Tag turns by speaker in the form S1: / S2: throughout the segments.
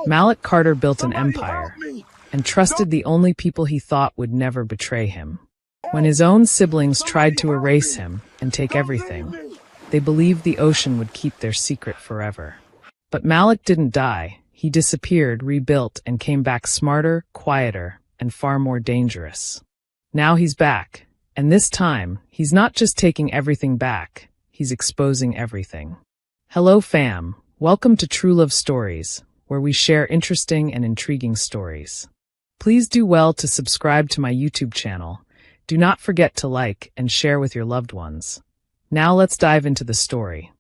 S1: Malik Carter built an empire and trusted the only people he thought would never betray him. When his own siblings tried to erase him and take everything, they believed the ocean would keep their secret forever. But Malik didn't die. He disappeared, rebuilt, and came back smarter, quieter, and far more dangerous. Now he's back, and this time, he's not just taking everything back, he's exposing everything. Hello fam, welcome to True Love Stories, where we share interesting and intriguing stories. Please do well to subscribe to my YouTube channel. Do not forget to like and share with your loved ones. Now let's dive into the story.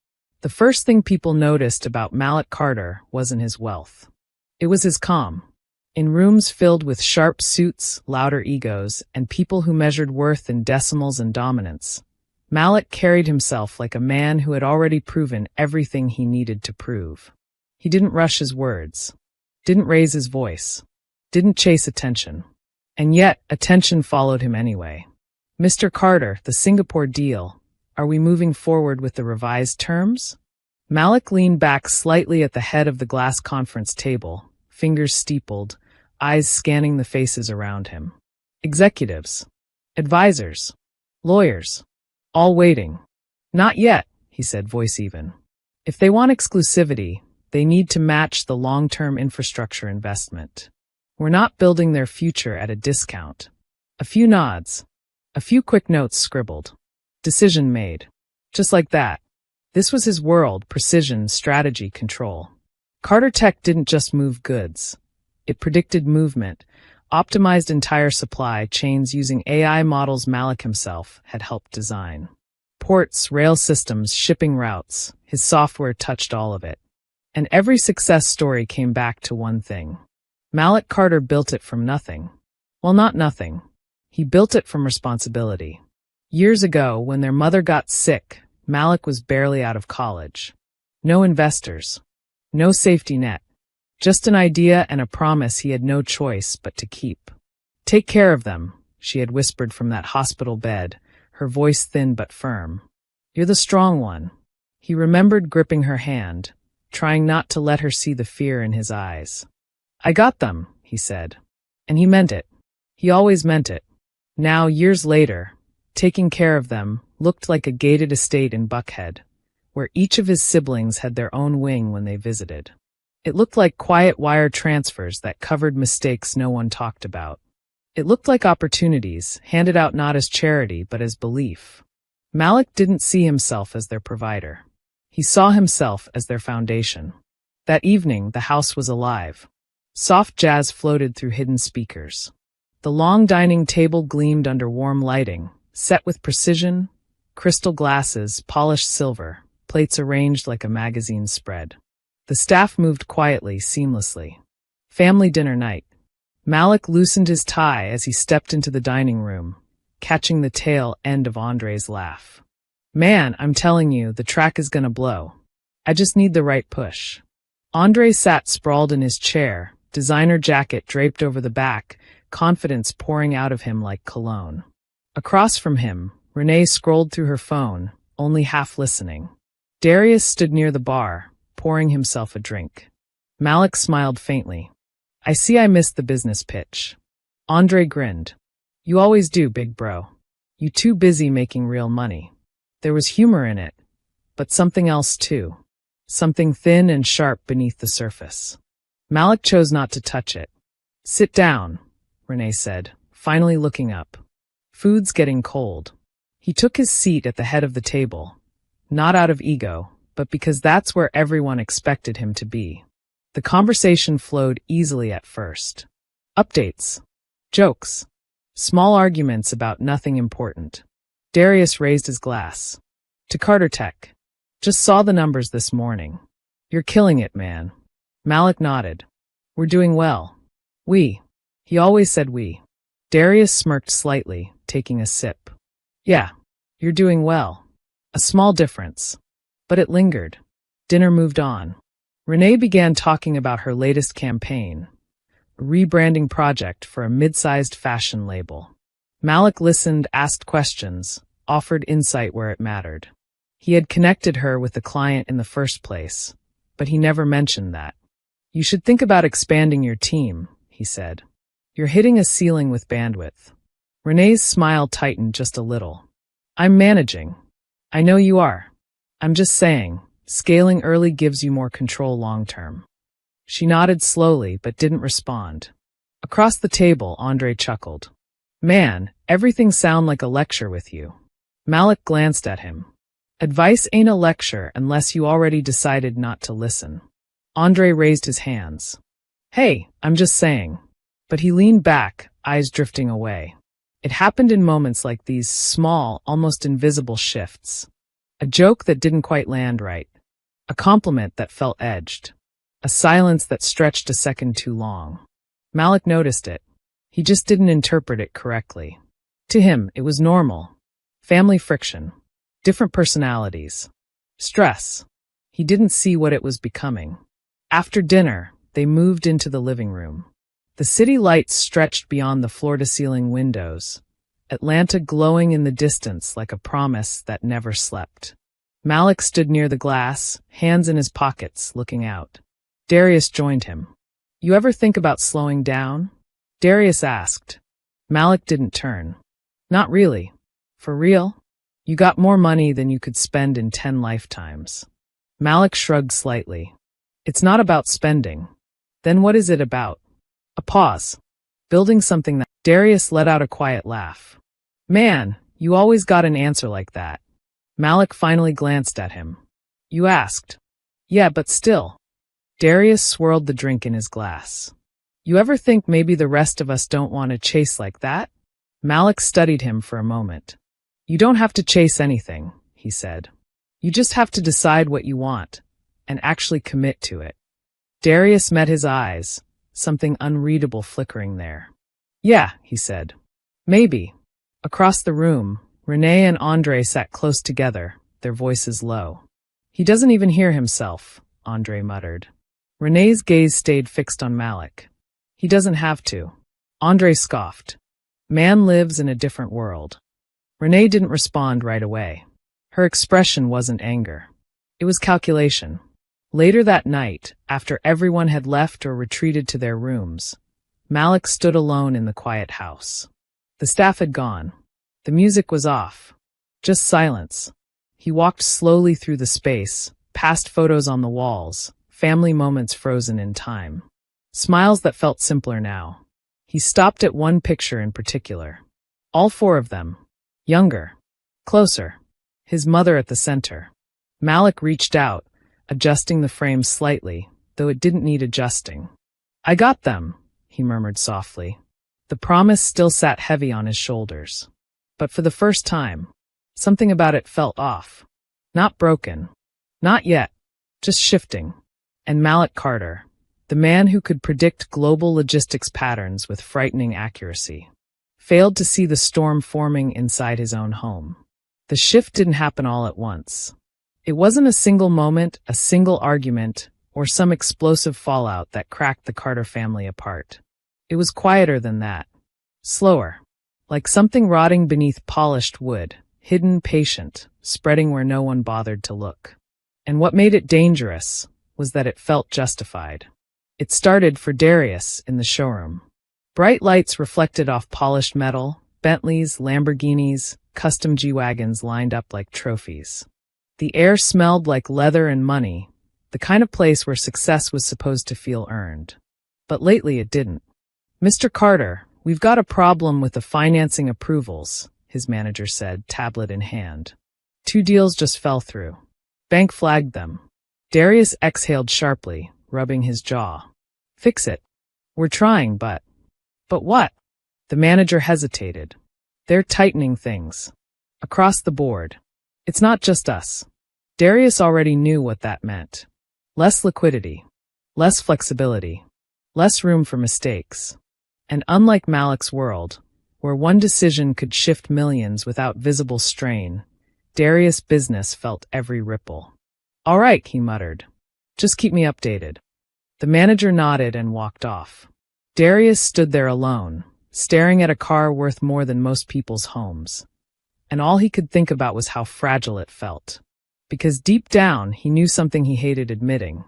S1: The first thing people noticed about Malik Carter wasn't his wealth. It was his calm. In rooms filled with sharp suits, louder egos, and people who measured worth in decimals and dominance, Malik carried himself like a man who had already proven everything he needed to prove. He didn't rush his words, didn't raise his voice, didn't chase attention. And yet, attention followed him anyway. Mr. Carter, the Singapore deal. Are we moving forward with the revised terms? Malik leaned back slightly at the head of the glass conference table, fingers steepled, eyes scanning the faces around him. Executives, advisors, lawyers, all waiting. Not yet, he said, voice even. If they want exclusivity, they need to match the long-term infrastructure investment. We're not building their future at a discount. A few nods, a few quick notes scribbled. Decision made. Just like that. This was his world: precision, strategy, control. Carter Tech didn't just move goods. It predicted movement, optimized entire supply chains using AI models Malik himself had helped design. Ports, rail systems, shipping routes. His software touched all of it. And every success story came back to one thing. Malik Carter built it from nothing. Well, not nothing. He built it from responsibility. Years ago, when their mother got sick, Malik was barely out of college. No investors. No safety net. Just an idea and a promise he had no choice but to keep. Take care of them, she had whispered from that hospital bed, her voice thin but firm. You're the strong one. He remembered gripping her hand, trying not to let her see the fear in his eyes. I got them, he said. And he meant it. He always meant it. Now, years later, taking care of them looked like a gated estate in Buckhead, where each of his siblings had their own wing when they visited. It looked like quiet wire transfers that covered mistakes no one talked about. It looked like opportunities, handed out not as charity but as belief. Malik didn't see himself as their provider. He saw himself as their foundation. That evening, the house was alive. Soft jazz floated through hidden speakers. The long dining table gleamed under warm lighting, set with precision, crystal glasses, polished silver, plates arranged like a magazine spread. The staff moved quietly, seamlessly. Family dinner night. Malik loosened his tie as he stepped into the dining room, catching the tail end of Andre's laugh. Man, I'm telling you, the track is gonna blow. I just need the right push. Andre sat sprawled in his chair, designer jacket draped over the back, confidence pouring out of him like cologne. Across from him, Renee scrolled through her phone, only half listening. Darius stood near the bar, pouring himself a drink. Malik smiled faintly. I see I missed the business pitch. Andre grinned. You always do, big bro. You too busy making real money. There was humor in it, but something else too. Something thin and sharp beneath the surface. Malik chose not to touch it. Sit down, Renee said, finally looking up. Food's getting cold. He took his seat at the head of the table, not out of ego, but because that's where everyone expected him to be. The conversation flowed easily at first. Updates. Jokes. Small arguments about nothing important. Darius raised his glass. To Carter Tech. Just saw the numbers this morning. You're killing it, man. Malik nodded. We're doing well. We. He always said we. Darius smirked slightly, taking a sip. Yeah, you're doing well. A small difference. But it lingered. Dinner moved on. Renee began talking about her latest campaign, a rebranding project for a mid-sized fashion label. Malik listened, asked questions, offered insight where it mattered. He had connected her with the client in the first place, but he never mentioned that. You should think about expanding your team, he said. You're hitting a ceiling with bandwidth. Renee's smile tightened just a little. I'm managing. I know you are. I'm just saying, scaling early gives you more control long term. She nodded slowly but didn't respond. Across the table, Andre chuckled. Man, everything sounds like a lecture with you. Malik glanced at him. Advice ain't a lecture unless you already decided not to listen. Andre raised his hands. Hey, I'm just saying. But he leaned back, eyes drifting away. It happened in moments like these, small, almost invisible shifts. A joke that didn't quite land right. A compliment that felt edged. A silence that stretched a second too long. Malik noticed it. He just didn't interpret it correctly. To him, it was normal. Family friction. Different personalities. Stress. He didn't see what it was becoming. After dinner, they moved into the living room. The city lights stretched beyond the floor-to-ceiling windows, Atlanta glowing in the distance like a promise that never slept. Malik stood near the glass, hands in his pockets, looking out. Darius joined him. You ever think about slowing down? Darius asked. Malik didn't turn. Not really. For real? You got more money than you could spend in 10 lifetimes. Malik shrugged slightly. It's not about spending. Then what is it about? A pause. Building something that... Darius let out a quiet laugh. Man, you always got an answer like that. Malik finally glanced at him. You asked. Yeah, but still. Darius swirled the drink in his glass. You ever think maybe the rest of us don't want to chase like that? Malik studied him for a moment. You don't have to chase anything, he said. You just have to decide what you want, and actually commit to it. Darius met his eyes, something unreadable flickering there. Yeah, he said. Maybe. Across the room, Renee and Andre sat close together, their voices low. He doesn't even hear himself, Andre muttered. Renee's gaze stayed fixed on Malik. He doesn't have to. Andre scoffed. Man lives in a different world. Renee didn't respond right away. Her expression wasn't anger. It was calculation. Later that night, after everyone had left or retreated to their rooms, Malik stood alone in the quiet house. The staff had gone. The music was off. Just silence. He walked slowly through the space, past photos on the walls, family moments frozen in time. Smiles that felt simpler now. He stopped at one picture in particular. All four of them. Younger. Closer. His mother at the center. Malik reached out, adjusting the frame slightly, though it didn't need adjusting. I got them, he murmured softly. The promise still sat heavy on his shoulders. But for the first time, something about it felt off. Not broken. Not yet. Just shifting. And Malik Carter, the man who could predict global logistics patterns with frightening accuracy, failed to see the storm forming inside his own home. The shift didn't happen all at once. It wasn't a single moment, a single argument, or some explosive fallout that cracked the Carter family apart. It was quieter than that. Slower. Like something rotting beneath polished wood, hidden, patient, spreading where no one bothered to look. And what made it dangerous was that it felt justified. It started for Darius in the showroom. Bright lights reflected off polished metal, Bentleys, Lamborghinis, custom G-Wagons lined up like trophies. The air smelled like leather and money, the kind of place where success was supposed to feel earned. But lately it didn't. Mr. Carter, we've got a problem with the financing approvals, his manager said, tablet in hand. 2 deals just fell through. Bank flagged them. Darius exhaled sharply, rubbing his jaw. Fix it. We're trying, but... But what? The manager hesitated. They're tightening things. Across the board. It's not just us. Darius already knew what that meant. Less liquidity. Less flexibility. Less room for mistakes. And unlike Malik's world, where one decision could shift millions without visible strain, Darius' business felt every ripple. All right, he muttered. Just keep me updated. The manager nodded and walked off. Darius stood there alone, staring at a car worth more than most people's homes. And all he could think about was how fragile it felt. Because deep down, he knew something he hated admitting.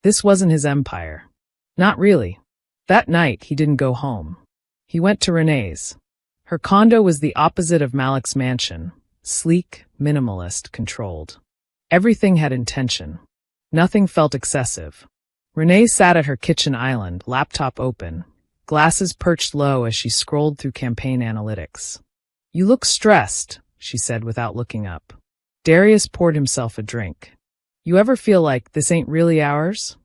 S1: This wasn't his empire. Not really. That night, he didn't go home. He went to Renee's. Her condo was the opposite of Malik's mansion, sleek, minimalist, controlled. Everything had intention. Nothing felt excessive. Renee sat at her kitchen island, laptop open, glasses perched low as she scrolled through campaign analytics. "You look stressed," she said without looking up. Darius poured himself a drink. "You ever feel like this ain't really ours?"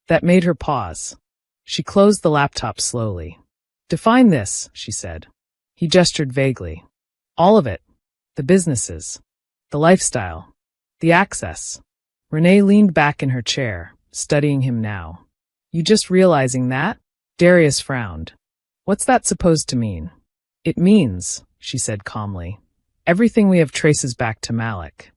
S1: That made her pause. She closed the laptop slowly. "Define this," she said. He gestured vaguely. "All of it. The businesses. The lifestyle. The access." Renee leaned back in her chair, studying him now. "You just realizing that?" Darius frowned. "What's that supposed to mean?" "It means," she said calmly, "everything we have traces back to Malik.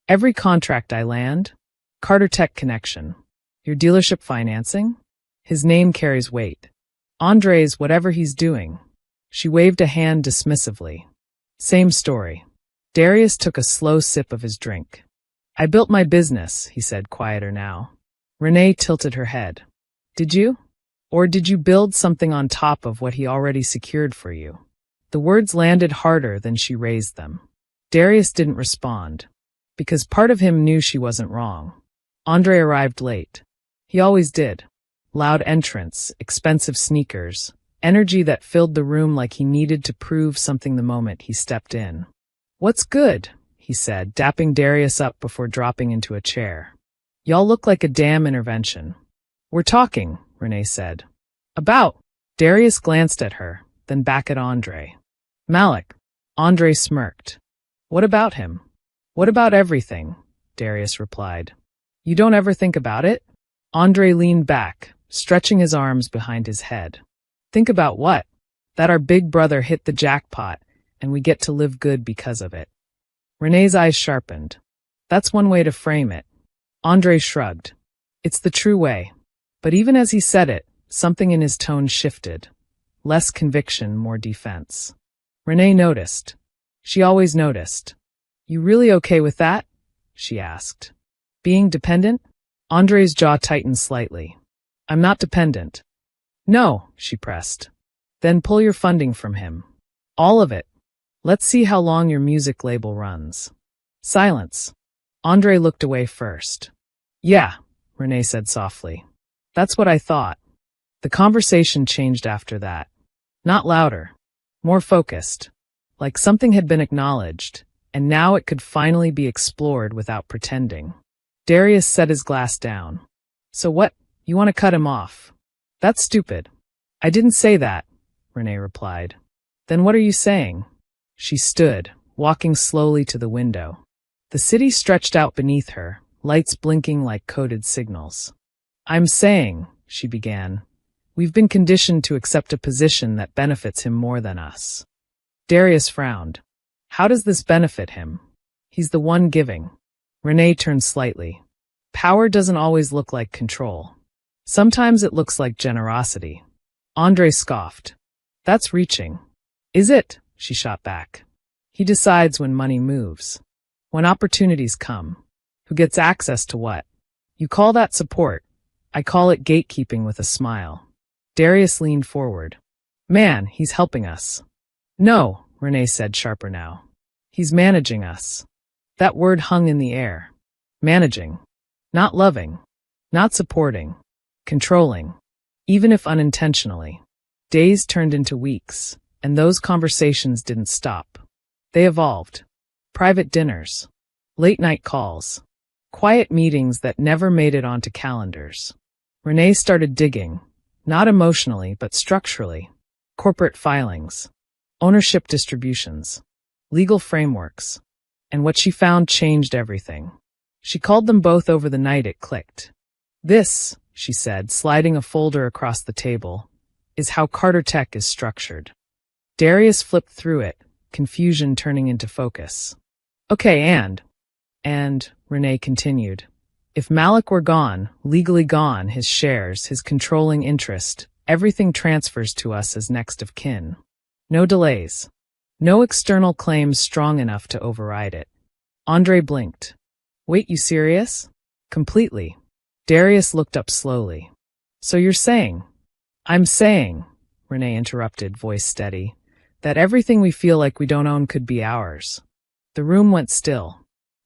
S1: Every contract I land, Carter Tech connection. Your dealership financing? His name carries weight. Andre's whatever he's doing." She waved a hand dismissively. "Same story." Darius took a slow sip of his drink. "I built my business," he said, quieter now. Renee tilted her head. "Did you? Or did you build something on top of what he already secured for you?" The words landed harder than she raised them. Darius didn't respond, because part of him knew she wasn't wrong. Andre arrived late. He always did. Loud entrance, expensive sneakers, energy that filled the room like he needed to prove something the moment he stepped in. "What's good?" he said, dapping Darius up before dropping into a chair. "Y'all look like a damn intervention." "We're talking," Renee said. "About?" Darius glanced at her, then back at Andre. "Malik." Andre smirked. "What about him?" "What about everything?" Darius replied. "You don't ever think about it?" Andre leaned back, stretching his arms behind his head. "Think about what?" "That our big brother hit the jackpot, and we get to live good because of it." Renee's eyes sharpened. "That's one way to frame it." Andre shrugged. "It's the true way." But even as he said it, something in his tone shifted. Less conviction, more defense. Renee noticed. She always noticed. "You really okay with that?" she asked. "Being dependent?" Andre's jaw tightened slightly. "I'm not dependent." "No," she pressed. "Then pull your funding from him. All of it. Let's see how long your music label runs." Silence. Andre looked away first. "Yeah," Renee said softly. "That's what I thought." The conversation changed after that. Not louder. More focused. Like something had been acknowledged, and now it could finally be explored without pretending. Darius set his glass down. "So what? You want to cut him off?" "That's stupid." "I didn't say that," Renee replied. "Then what are you saying?" She stood, walking slowly to the window. The city stretched out beneath her, lights blinking like coded signals. "I'm saying," she began, "we've been conditioned to accept a position that benefits him more than us." Darius frowned. "How does this benefit him? He's the one giving." Renee turned slightly. "Power doesn't always look like control. Sometimes it looks like generosity." Andre scoffed. "That's reaching." "Is it?" she shot back. "He decides when money moves. When opportunities come. Who gets access to what? You call that support. I call it gatekeeping with a smile." Darius leaned forward. "Man, he's helping us." "No," Renee said, sharper now. "He's managing us." That word hung in the air. Managing. Not loving. Not supporting. Controlling. Even if unintentionally. Days turned into weeks, and those conversations didn't stop. They evolved. Private dinners. Late-night calls. Quiet meetings that never made it onto calendars. Renee started digging, not emotionally but structurally. Corporate filings. Ownership distributions. Legal frameworks. And what she found changed everything. She called them both over the night it clicked. "This," she said, sliding a folder across the table, "is how Carter Tech is structured." Darius flipped through it, confusion turning into focus. "Okay, and, Renee continued, if Malik were gone, legally gone, his shares, his controlling interest, everything transfers to us as next of kin. No delays. No external claims strong enough to override it." Andre blinked. "Wait, you serious?" "Completely." Darius looked up slowly. "So you're saying," I'm saying, Renee interrupted, voice steady, that everything we feel like we don't own could be ours. The room went still.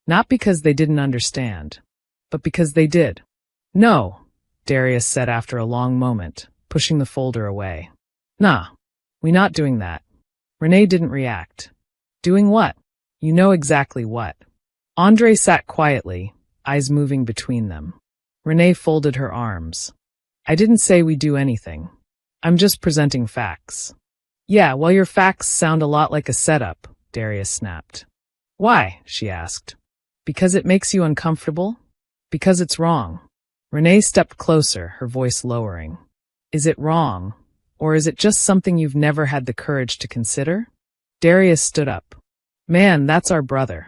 S1: Not because they didn't understand, but because they did. No, Darius said after a long moment, pushing the folder away. Nah, we not doing that. Renee didn't react. Doing what? You know exactly what. Andre sat quietly, eyes moving between them. Renee folded her arms. I didn't say we do anything. I'm just presenting facts. Yeah, well, your facts sound a lot like a setup, Darius snapped. Why? She asked. Because it makes you uncomfortable? Because it's wrong. Renee stepped closer, her voice lowering. Is it wrong? Or is it just something you've never had the courage to consider? Darius stood up. Man, that's our brother.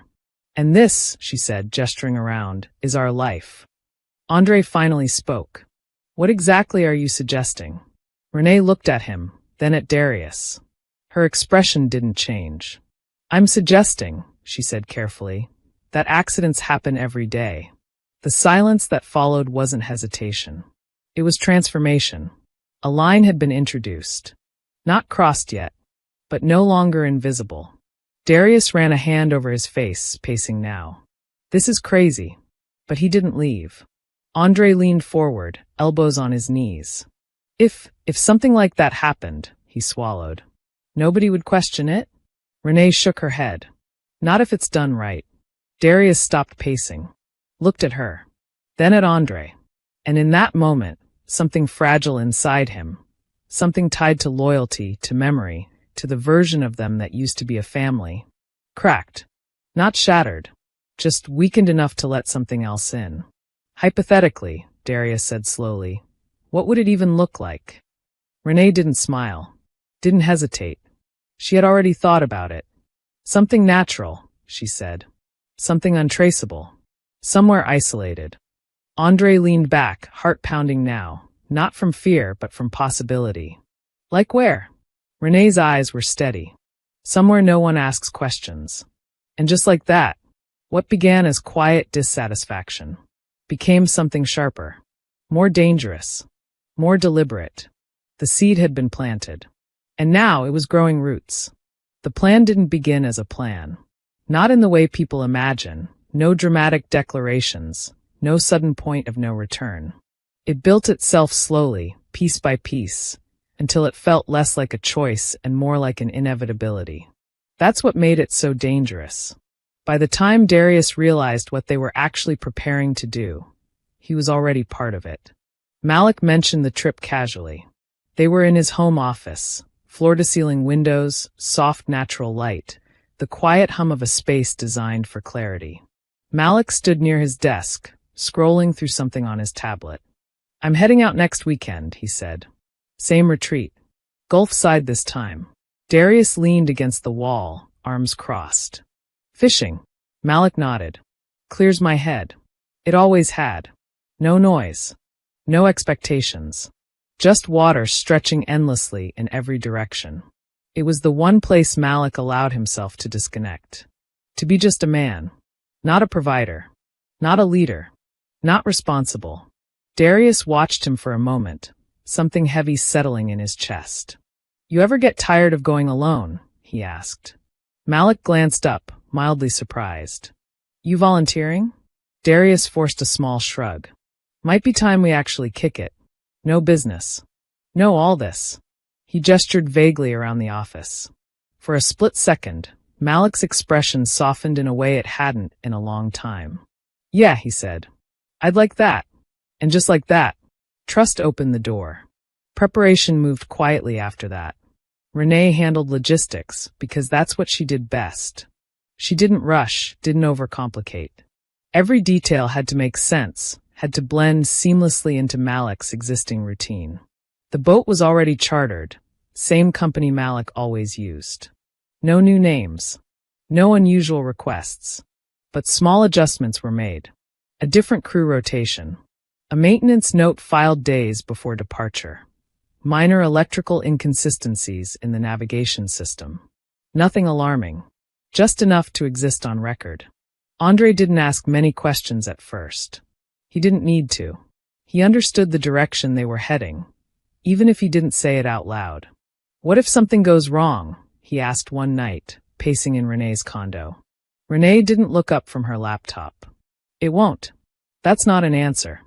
S1: And this, she said, gesturing around, is our life. Andre finally spoke. What exactly are you suggesting? Renee looked at him, then at Darius. Her expression didn't change. I'm suggesting, she said carefully, that accidents happen every day. The silence that followed wasn't hesitation. It was transformation. A line had been introduced. Not crossed yet, but no longer invisible. Darius ran a hand over his face, pacing now. This is crazy. But he didn't leave. Andre leaned forward, elbows on his knees. If something like that happened, he swallowed, nobody would question it? Renee shook her head. Not if it's done right. Darius stopped pacing. Looked at her. Then at Andre. And in that moment, something fragile inside him, something tied to loyalty, to memory, to the version of them that used to be a family, cracked. Not shattered. Just weakened enough to let something else in. Hypothetically, Darius said slowly, what would it even look like? Renee didn't smile. Didn't hesitate. She had already thought about it. Something natural, she said. Something untraceable. Somewhere isolated. Andre leaned back, heart pounding now, not from fear but from possibility. Like where? Renee's eyes were steady. Somewhere no one asks questions. And just like that, what began as quiet dissatisfaction became something sharper, more dangerous, more deliberate. The seed had been planted. And now it was growing roots. The plan didn't begin as a plan. Not in the way people imagine, no dramatic declarations, no sudden point of no return. It built itself slowly, piece by piece, until it felt less like a choice and more like an inevitability. That's what made it so dangerous. By the time Darius realized what they were actually preparing to do, he was already part of it. Malik mentioned the trip casually. They were in his home office, floor-to-ceiling windows, soft natural light, the quiet hum of a space designed for clarity. Malik stood near his desk, scrolling through something on his tablet. I'm heading out next weekend, he said. Same retreat. Gulf side this time. Darius leaned against the wall, arms crossed. Fishing. Malik nodded. Clears my head. It always had. No noise. No expectations. Just water stretching endlessly in every direction. It was the one place Malik allowed himself to disconnect. To be just a man. Not a provider. Not a leader. Not responsible. Darius watched him for a moment, something heavy settling in his chest. You ever get tired of going alone? He asked. Malik glanced up, mildly surprised. You volunteering? Darius forced a small shrug. Might be time we actually kick it. No business. No all this. He gestured vaguely around the office. For a split second, Malik's expression softened in a way it hadn't in a long time. Yeah, he said. I'd like that. And just like that, trust opened the door. Preparation moved quietly after that. Renee handled logistics because that's what she did best. She didn't rush, didn't overcomplicate. Every detail had to make sense, had to blend seamlessly into Malik's existing routine. The boat was already chartered, same company Malik always used. No new names. No unusual requests. But small adjustments were made. A different crew rotation. A maintenance note filed days before departure. Minor electrical inconsistencies in the navigation system. Nothing alarming. Just enough to exist on record. Andre didn't ask many questions at first. He didn't need to. He understood the direction they were heading. even if he didn't say it out loud. What if something goes wrong? He asked one night, pacing in Renee's condo. Renee didn't look up from her laptop. It won't. That's not an answer.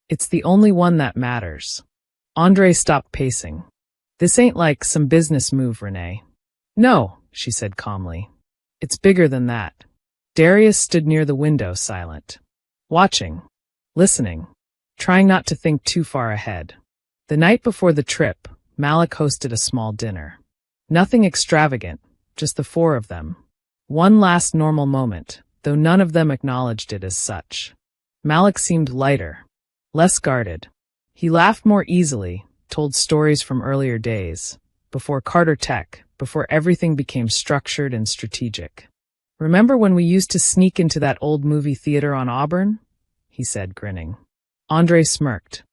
S1: It's the only one that matters. Andre stopped pacing. This ain't like some business move, Renee. No, she said calmly. It's bigger than that. Darius stood near the window, silent. Watching. Listening. Trying not to think too far ahead. The night before the trip, Malik hosted a small dinner. Nothing extravagant, just the four of them. One last normal moment, though none of them acknowledged it as such. Malik seemed lighter, less guarded. He laughed more easily, told stories from earlier days, before Carter Tech, before everything became structured and strategic. Remember when we used to sneak into that old movie theater on Auburn? He said, grinning. Andre smirked.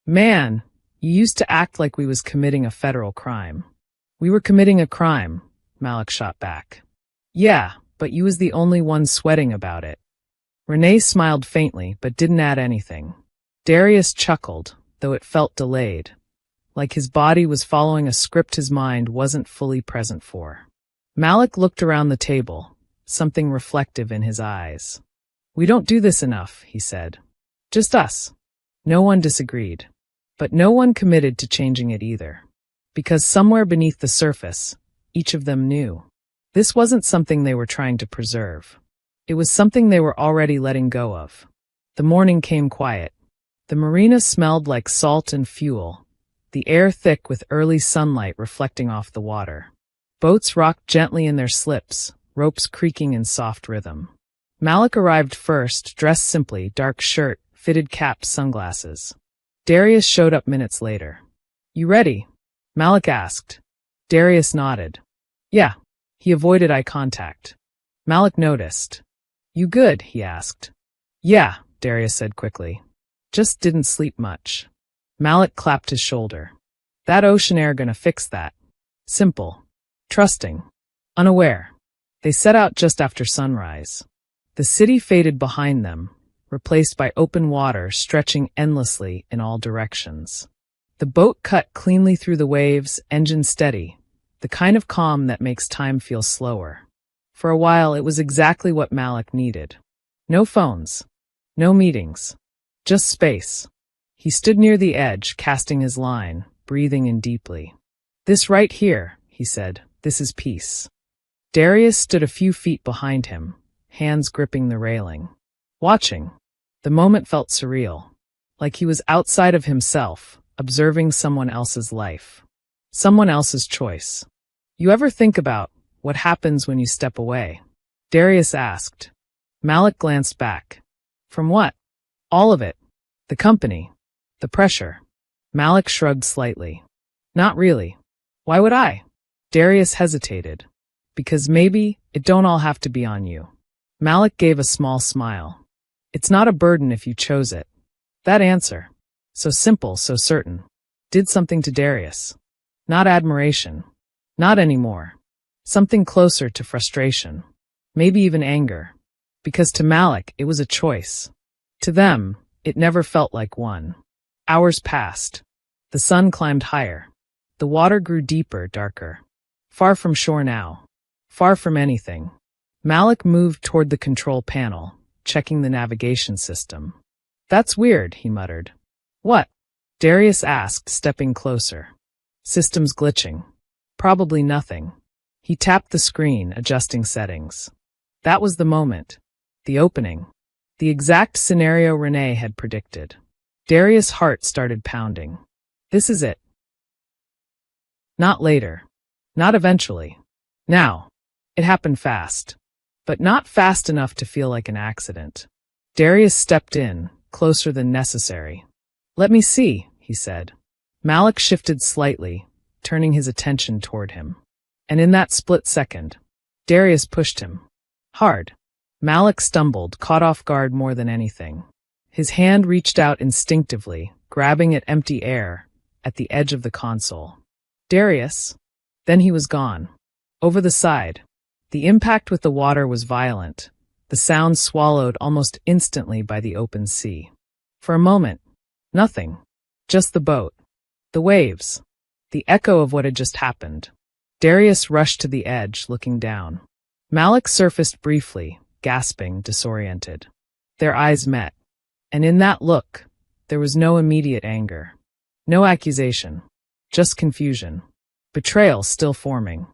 S1: Man, you used to act like we was committing a federal crime. We were committing a crime, Malik shot back. Yeah, but you was the only one sweating about it. Renee smiled faintly, but didn't add anything. Darius chuckled, though it felt delayed, like his body was following a script his mind wasn't fully present for. Malik looked around the table, something reflective in his eyes. We don't do this enough, he said. Just us. No one disagreed. But no one committed to changing it either. Because somewhere beneath the surface, each of them knew. This wasn't something they were trying to preserve. It was something they were already letting go of. The morning came quiet. The marina smelled like salt and fuel, the air thick with early sunlight reflecting off the water. Boats rocked gently in their slips, ropes creaking in soft rhythm. Malik arrived first, dressed simply, dark shirt, fitted cap, sunglasses. Darius showed up minutes later. You ready? Malik asked. Darius nodded. Yeah. He avoided eye contact. Malik noticed. You good? He asked. Yeah, Darius said quickly. Just didn't sleep much. Malik clapped his shoulder. That ocean air gonna fix that. Simple. Trusting. Unaware. They set out just after sunrise. The city faded behind them, replaced by open water stretching endlessly in all directions. The boat cut cleanly through the waves, engine steady, the kind of calm that makes time feel slower. For a while, it was exactly what Malik needed. No phones. No meetings. Just space. He stood near the edge, casting his line, breathing in deeply. This right here, he said, this is peace. Darius stood a few feet behind him, hands gripping the railing. Watching. The moment felt surreal. Like he was outside of himself, observing someone else's life. Someone else's choice. You ever think about what happens when you step away? Darius asked. Malik glanced back. From what? All of it. The company. The pressure. Malik shrugged slightly. Not really. Why would I? Darius hesitated. Because maybe it don't all have to be on you. Malik gave a small smile. It's not a burden if you chose it. That answer, so simple, so certain, did something to Darius. Not admiration. Not anymore. Something closer to frustration. Maybe even anger. Because to Malik, it was a choice. To them, it never felt like one. Hours passed. The sun climbed higher. The water grew deeper, darker. Far from shore now. Far from anything. Malik moved toward the control panel, checking the navigation system. That's weird, he muttered. What? Darius asked, stepping closer. Systems glitching. Probably nothing. He tapped the screen, adjusting settings. That was the moment. The opening. The exact scenario Renee had predicted. Darius' heart started pounding. This is it. Not later. Not eventually. Now. It happened fast. But not fast enough to feel like an accident. Darius stepped in, closer than necessary. Let me see, he said. Malik shifted slightly, turning his attention toward him. And in that split second, Darius pushed him. Hard. Malik stumbled, caught off guard more than anything. His hand reached out instinctively, grabbing at empty air, at the edge of the console. Darius. Then he was gone. Over the side. The impact with the water was violent, the sound swallowed almost instantly by the open sea. For a moment, nothing. Just the boat. The waves. The echo of what had just happened. Darius rushed to the edge, looking down. Malik surfaced briefly, gasping, disoriented. Their eyes met. And in that look, there was no immediate anger. No accusation. Just confusion. Betrayal still forming.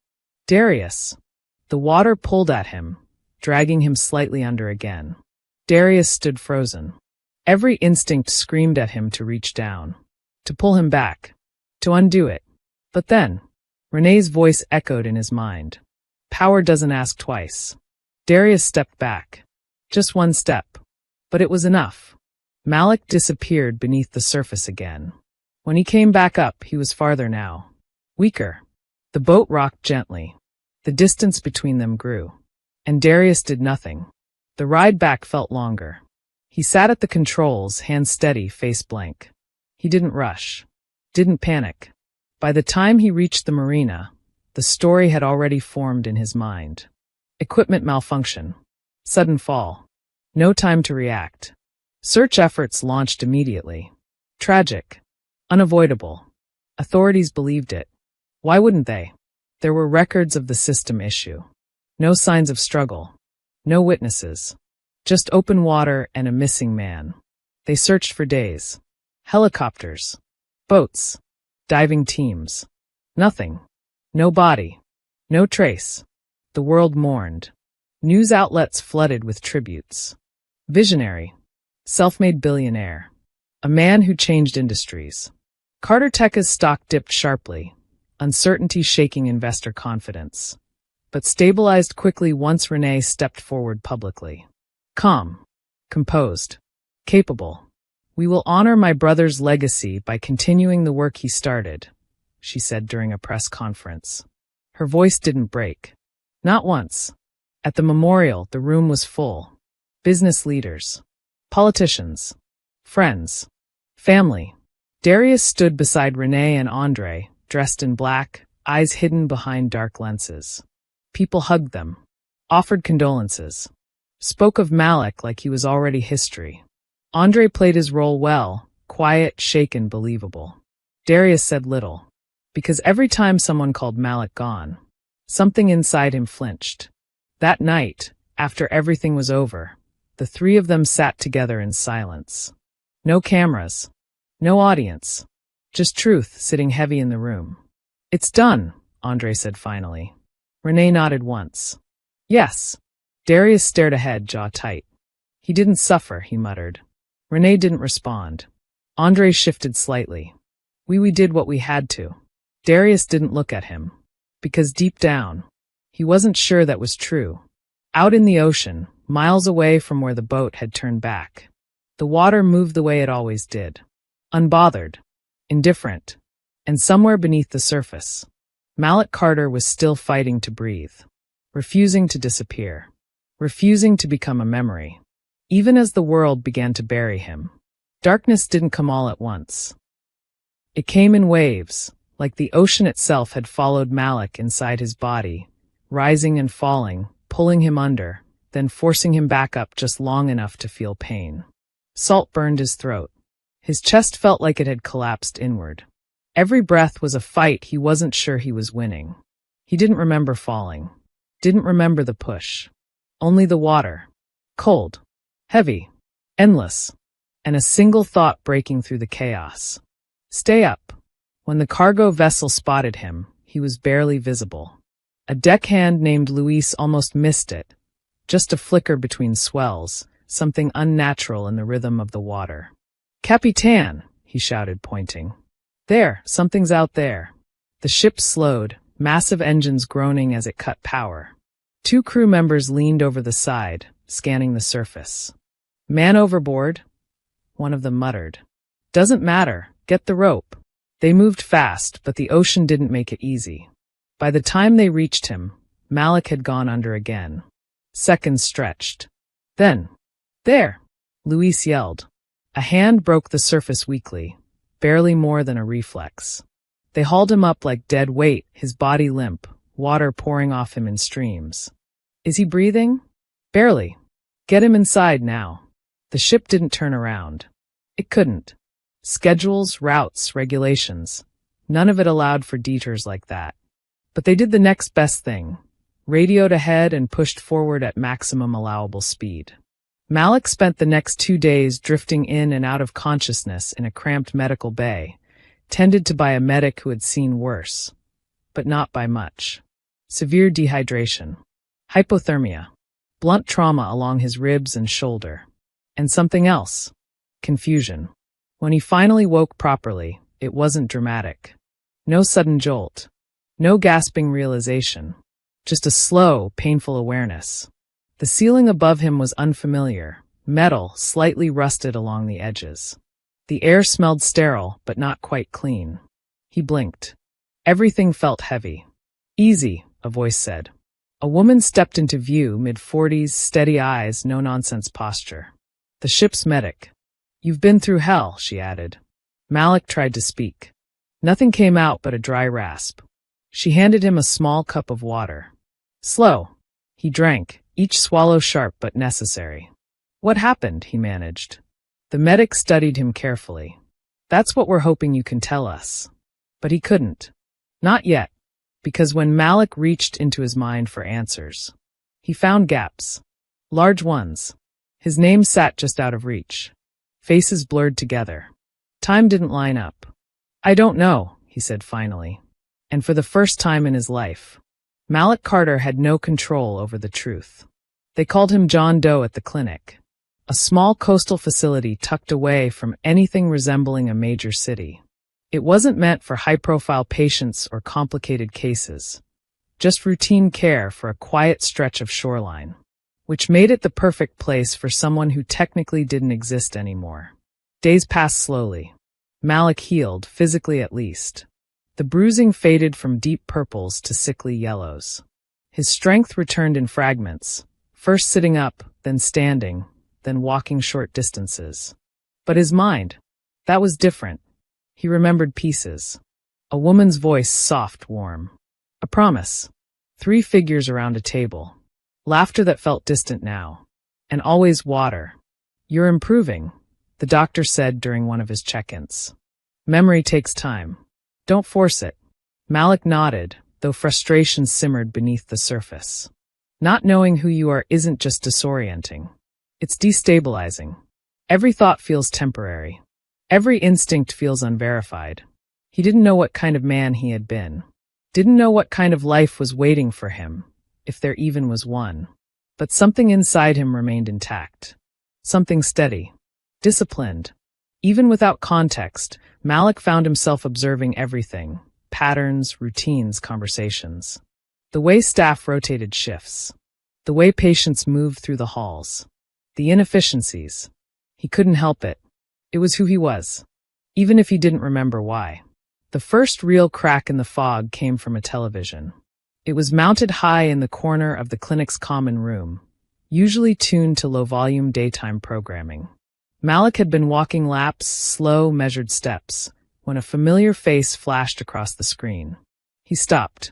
S1: Darius. The water pulled at him, dragging him slightly under again. Darius stood frozen. Every instinct screamed at him to reach down. To pull him back. To undo it. But then, Renee's voice echoed in his mind. Power doesn't ask twice. Darius stepped back. Just one step. But it was enough. Malik disappeared beneath the surface again. When he came back up, he was farther now. Weaker. The boat rocked gently. The distance between them grew. And Darius did nothing. The ride back felt longer. He sat at the controls, hands steady, face blank. He didn't rush. Didn't panic. By the time he reached the marina, the story had already formed in his mind. Equipment malfunction. Sudden fall. No time to react. Search efforts launched immediately. Tragic. Unavoidable. Authorities believed it. Why wouldn't they? There were records of the system issue. No signs of struggle. No witnesses. Just open water and a missing man. They searched for days. Helicopters. Boats. Diving teams. Nothing. No body. No trace. The world mourned. News outlets flooded with tributes. Visionary. Self-made billionaire. A man who changed industries. Carter Tech's stock dipped sharply, uncertainty shaking investor confidence. But stabilized quickly once Renee stepped forward publicly. Calm. Composed. Capable. We will honor my brother's legacy by continuing the work he started, she said during a press conference. Her voice didn't break. Not once. At the memorial, the room was full. Business leaders. Politicians. Friends. Family. Darius stood beside Renee and Andre, dressed in black, eyes hidden behind dark lenses. People hugged them. Offered condolences. Spoke of Malik like he was already history. Andre played his role well, quiet, shaken, believable. Darius said little. Because every time someone called Malik gone, something inside him flinched. That night, after everything was over, the three of them sat together in silence. No cameras. No audience. Just truth sitting heavy in the room. It's done, Andre said finally. Renee nodded once. Yes. Darius stared ahead, jaw tight. He didn't suffer, he muttered. Renee didn't respond. Andre shifted slightly. We did what we had to. Darius didn't look at him. Because deep down, he wasn't sure that was true. Out in the ocean, miles away from where the boat had turned back, the water moved the way it always did. Unbothered. Indifferent. And somewhere beneath the surface, Malik Carter was still fighting to breathe. Refusing to disappear. Refusing to become a memory. Even as the world began to bury him. Darkness didn't come all at once. It came in waves, like the ocean itself had followed Malik inside his body, rising and falling, pulling him under, then forcing him back up just long enough to feel pain. Salt burned his throat. His chest felt like it had collapsed inward. Every breath was a fight he wasn't sure he was winning. He didn't remember falling. Didn't remember the push. Only the water. Cold. Heavy. Endless. And a single thought breaking through the chaos. Stay up. When the cargo vessel spotted him, he was barely visible. A deckhand named Luis almost missed it. Just a flicker between swells, something unnatural in the rhythm of the water. Capitan, he shouted, pointing. There, something's out there. The ship slowed, massive engines groaning as it cut power. Two crew members leaned over the side, scanning the surface. Man overboard? One of them muttered. Doesn't matter, get the rope. They moved fast, but the ocean didn't make it easy. By the time they reached him, Malik had gone under again. Seconds stretched. Then, there, Luis yelled. A hand broke the surface weakly, barely more than a reflex. They hauled him up like dead weight, his body limp, water pouring off him in streams. Is he breathing? Barely. Get him inside now. The ship didn't turn around. It couldn't. Schedules, routes, regulations, None of it allowed for detours like that. But they did the next best thing. Radioed ahead and pushed forward at maximum allowable speed. Malik spent the next 2 days drifting in and out of consciousness in a cramped medical bay, tended to by a medic who had seen worse. But not by much. Severe dehydration. Hypothermia. Blunt trauma along his ribs and shoulder. And something else. Confusion. When he finally woke properly, it wasn't dramatic. No sudden jolt. No gasping realization. Just a slow, painful awareness. The ceiling above him was unfamiliar, metal, slightly rusted along the edges. The air smelled sterile, but not quite clean. He blinked. Everything felt heavy. Easy, a voice said. A woman stepped into view, mid-40s, steady eyes, no-nonsense posture. The ship's medic. You've been through hell, she added. Malik tried to speak. Nothing came out but a dry rasp. She handed him a small cup of water. Slow. He drank, each swallow sharp but necessary. What happened? He managed. The medic studied him carefully. That's what we're hoping you can tell us. But he couldn't. Not yet. Because when Malik reached into his mind for answers, he found gaps. Large ones. His name sat just out of reach. Faces blurred together. Time didn't line up. I don't know, he said finally. And for the first time in his life, Malik Carter had no control over the truth. They called him John Doe at the clinic, a small coastal facility tucked away from anything resembling a major city. It wasn't meant for high-profile patients or complicated cases, just routine care for a quiet stretch of shoreline, which made it the perfect place for someone who technically didn't exist anymore. Days passed slowly. Malik healed, physically at least. The bruising faded from deep purples to sickly yellows. His strength returned in fragments, first sitting up, then standing, then walking short distances. But his mind, that was different. He remembered pieces. A woman's voice, soft, warm. A promise. 3 figures around a table. Laughter that felt distant now. And always water. You're improving, the doctor said during one of his check-ins. Memory takes time. Don't force it. Malik nodded, though frustration simmered beneath the surface. Not knowing who you are isn't just disorienting. It's destabilizing. Every thought feels temporary. Every instinct feels unverified. He didn't know what kind of man he had been. Didn't know what kind of life was waiting for him, if there even was one. But something inside him remained intact. Something steady. Disciplined. Even without context, Malik found himself observing everything. Patterns, routines, conversations. The way staff rotated shifts. The way patients moved through the halls. The inefficiencies. He couldn't help it. It was who he was, even if he didn't remember why. The first real crack in the fog came from a television. It was mounted high in the corner of the clinic's common room, usually tuned to low-volume daytime programming. Malik had been walking laps, slow, measured steps, when a familiar face flashed across the screen. He stopped,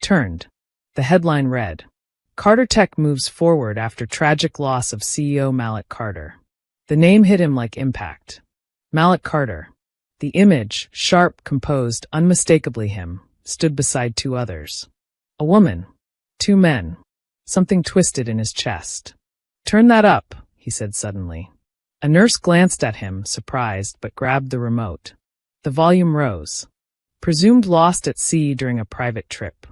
S1: turned. The headline read, Carter Tech moves forward after tragic loss of CEO Malik Carter. The name hit him like impact. Malik Carter. The image, sharp, composed, unmistakably him, stood beside 2 others. A woman. 2 men. Something twisted in his chest. Turn that up, he said suddenly. A nurse glanced at him, surprised, but grabbed the remote. The volume rose. Presumed lost at sea during a private trip.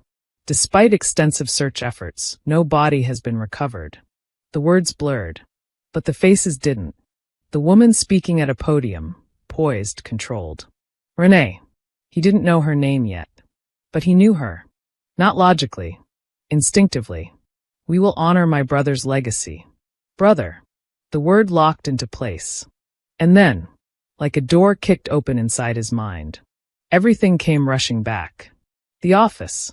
S1: Despite extensive search efforts, no body has been recovered. The words blurred. But the faces didn't. The woman speaking at a podium, poised, controlled. Renee. He didn't know her name yet. But he knew her. Not logically. Instinctively. We will honor my brother's legacy. Brother. The word locked into place. And then, like a door kicked open inside his mind, everything came rushing back. The office.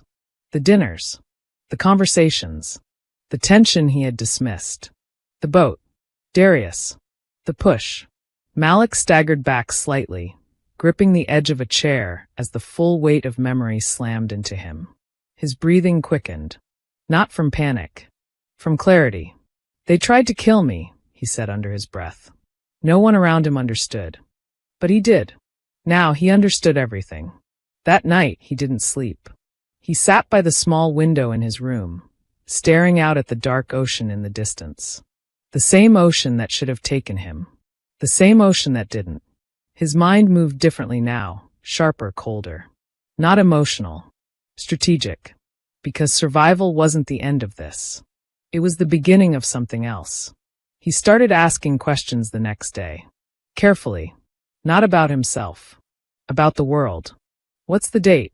S1: The dinners. The conversations. The tension he had dismissed. The boat. Darius. The push. Malik staggered back slightly, gripping the edge of a chair as the full weight of memory slammed into him. His breathing quickened. Not from panic. From clarity. They tried to kill me, he said under his breath. No one around him understood. But he did. Now he understood everything. That night, he didn't sleep. He sat by the small window in his room, staring out at the dark ocean in the distance. The same ocean that should have taken him. The same ocean that didn't. His mind moved differently now, sharper, colder. Not emotional. Strategic. Because survival wasn't the end of this. It was the beginning of something else. He started asking questions the next day. Carefully. Not about himself. About the world. What's the date?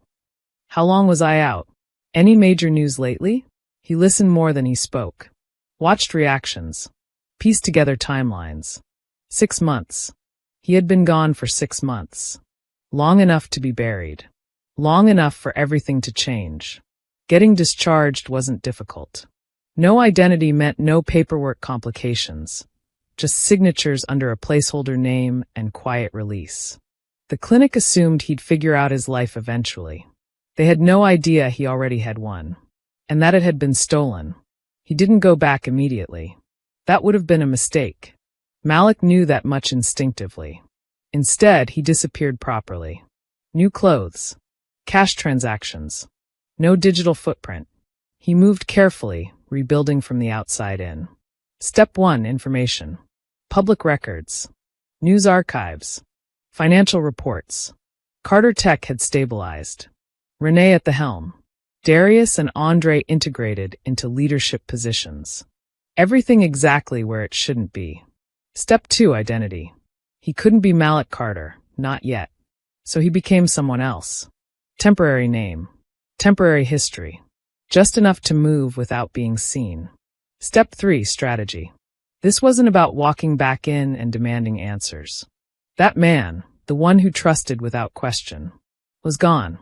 S1: How long was I out? Any major news lately? He listened more than he spoke. Watched reactions. Pieced together timelines. 6 months. He had been gone for 6 months. Long enough to be buried. Long enough for everything to change. Getting discharged wasn't difficult. No identity meant no paperwork complications. Just signatures under a placeholder name and quiet release. The clinic assumed he'd figure out his life eventually. They had no idea he already had one. And that it had been stolen. He didn't go back immediately. That would have been a mistake. Malik knew that much instinctively. Instead, he disappeared properly. New clothes. Cash transactions. No digital footprint. He moved carefully, rebuilding from the outside in. Step 1, information. Public records. News archives. Financial reports. Carter Tech had stabilized. Renee at the helm. Darius and Andre integrated into leadership positions. Everything exactly where it shouldn't be. Step 2, identity. He couldn't be Malik Carter, not yet. So he became someone else. Temporary name. Temporary history. Just enough to move without being seen. Step 3, strategy. This wasn't about walking back in and demanding answers. That man, the one who trusted without question, was gone.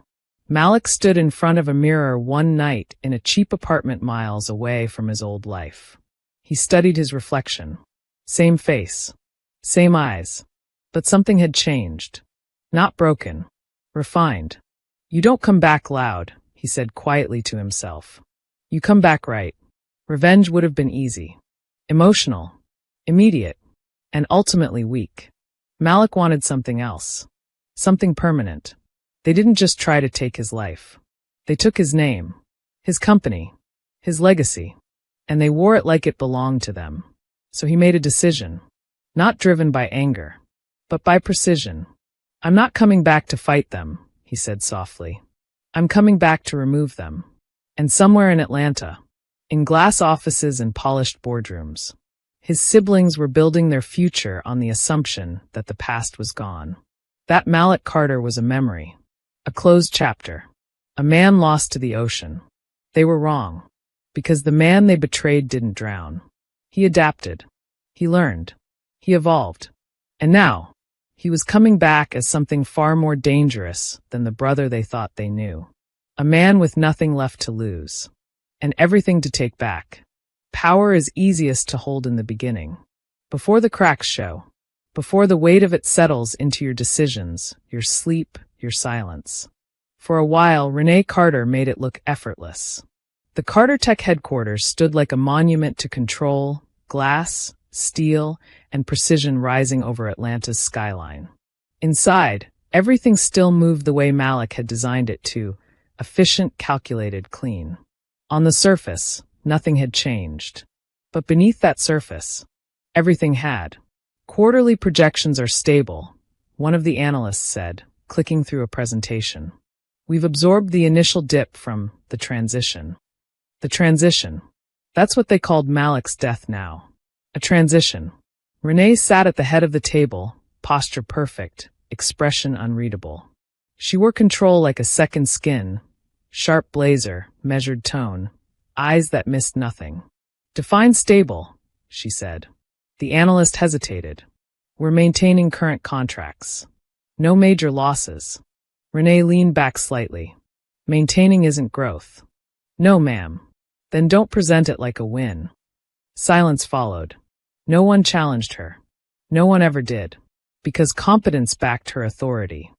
S1: Malik stood in front of a mirror one night in a cheap apartment miles away from his old life. He studied his reflection. Same face. Same eyes. But something had changed. Not broken. Refined. You don't come back loud, he said quietly to himself. You come back right. Revenge would have been easy. Emotional. Immediate. And ultimately weak. Malik wanted something else. Something permanent. They didn't just try to take his life. They took his name, his company, his legacy, and they wore it like it belonged to them. So he made a decision, not driven by anger, but by precision. I'm not coming back to fight them, he said softly. I'm coming back to remove them. And somewhere in Atlanta, in glass offices and polished boardrooms, his siblings were building their future on the assumption that the past was gone. That Malik Carter was a memory. A closed chapter. A man lost to the ocean. They were wrong. Because the man they betrayed didn't drown. He adapted. He learned. He evolved. And now, he was coming back as something far more dangerous than the brother they thought they knew. A man with nothing left to lose. And everything to take back. Power is easiest to hold in the beginning. Before the cracks show. Before the weight of it settles into your decisions, your sleep, your silence. For a while, Renee Carter made it look effortless. The Carter Tech headquarters stood like a monument to control, glass, steel, and precision rising over Atlanta's skyline. Inside, everything still moved the way Malik had designed it to, efficient, calculated, clean. On the surface, nothing had changed. But beneath that surface, everything had. Quarterly projections are stable, one of the analysts said, clicking through a presentation. We've absorbed the initial dip from the transition. The transition. That's what they called Malik's death now. A transition. Renee sat at the head of the table, posture perfect, expression unreadable. She wore control like a second skin, sharp blazer, measured tone, eyes that missed nothing. Define stable, she said. The analyst hesitated. We're maintaining current contracts. No major losses. Renee leaned back slightly. Maintaining isn't growth. No, ma'am. Then don't present it like a win. Silence followed. No one challenged her. No one ever did. Because competence backed her authority.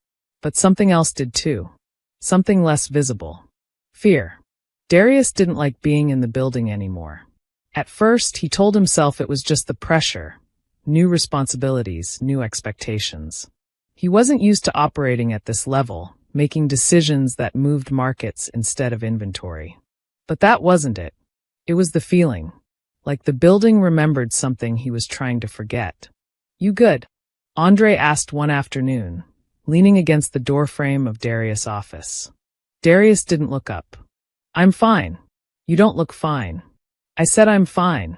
S1: But something else did too. Something less visible. Fear. Darius didn't like being in the building anymore. At first, he told himself it was just the pressure. New responsibilities, new expectations. He wasn't used to operating at this level, making decisions that moved markets instead of inventory. But that wasn't it. It was the feeling, like the building remembered something he was trying to forget. "You good?" Andre asked one afternoon, leaning against the doorframe of Darius' office. Darius didn't look up. "I'm fine." "You don't look fine." "I said I'm fine."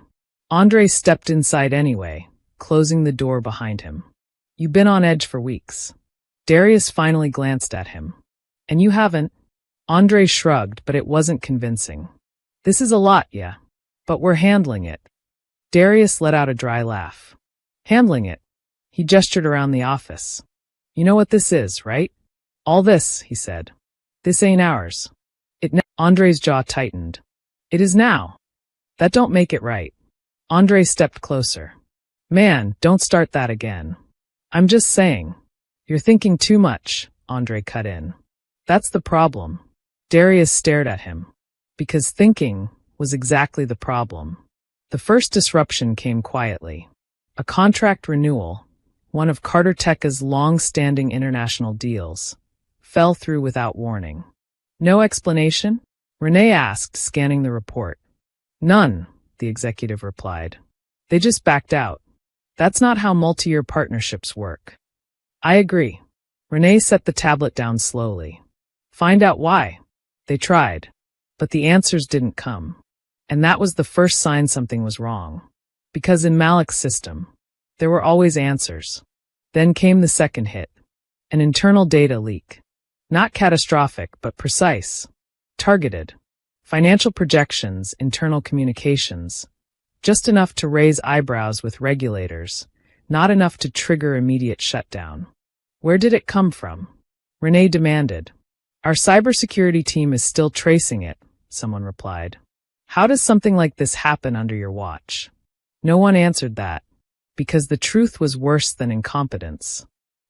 S1: Andre stepped inside anyway, closing the door behind him. "You've been on edge for weeks." Darius finally glanced at him. "And you haven't?" Andre shrugged, but it wasn't convincing. "This is a lot, yeah. But we're handling it." Darius let out a dry laugh. "Handling it?" He gestured around the office. "You know what this is, right?" "All this," he said. "This ain't ours." Andre's jaw tightened. "It is now." "That don't make it right." Andre stepped closer. "Man, don't start that again." "I'm just saying." "You're thinking too much," Andre cut in. "That's the problem." Darius stared at him. Because thinking was exactly the problem. The first disruption came quietly. A contract renewal, one of Carter Tech's long-standing international deals, fell through without warning. "No explanation?" Renee asked, scanning the report. "None," the executive replied. "They just backed out. That's not how multi-year partnerships work." "I agree." Renee set the tablet down slowly. "Find out why." They tried, but the answers didn't come. And that was the first sign something was wrong. Because in Malik's system, there were always answers. Then came the second hit. An internal data leak. Not catastrophic, but precise. Targeted. Financial projections, internal communications. Just enough to raise eyebrows with regulators, not enough to trigger immediate shutdown. "Where did it come from?" Renee demanded. "Our cybersecurity team is still tracing it," someone replied. "How does something like this happen under your watch?" No one answered that, because the truth was worse than incompetence.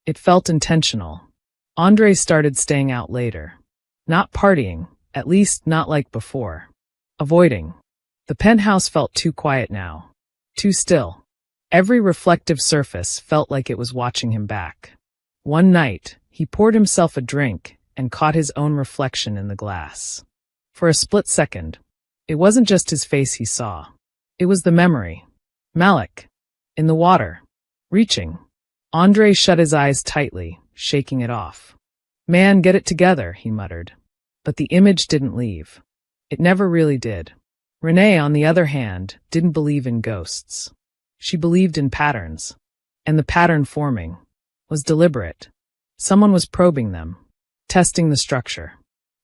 S1: It felt intentional. Andre started staying out later. Not partying, at least not like before. Avoiding. The penthouse felt too quiet now. Too still. Every reflective surface felt like it was watching him back. One night, he poured himself a drink and caught his own reflection in the glass. For a split second, it wasn't just his face he saw. It was the memory. Malik. In the water. Reaching. Andre shut his eyes tightly, shaking it off. "Man, get it together," he muttered. But the image didn't leave. It never really did. Renee, on the other hand, didn't believe in ghosts. She believed in patterns. And the pattern forming was deliberate. Someone was probing them, testing the structure,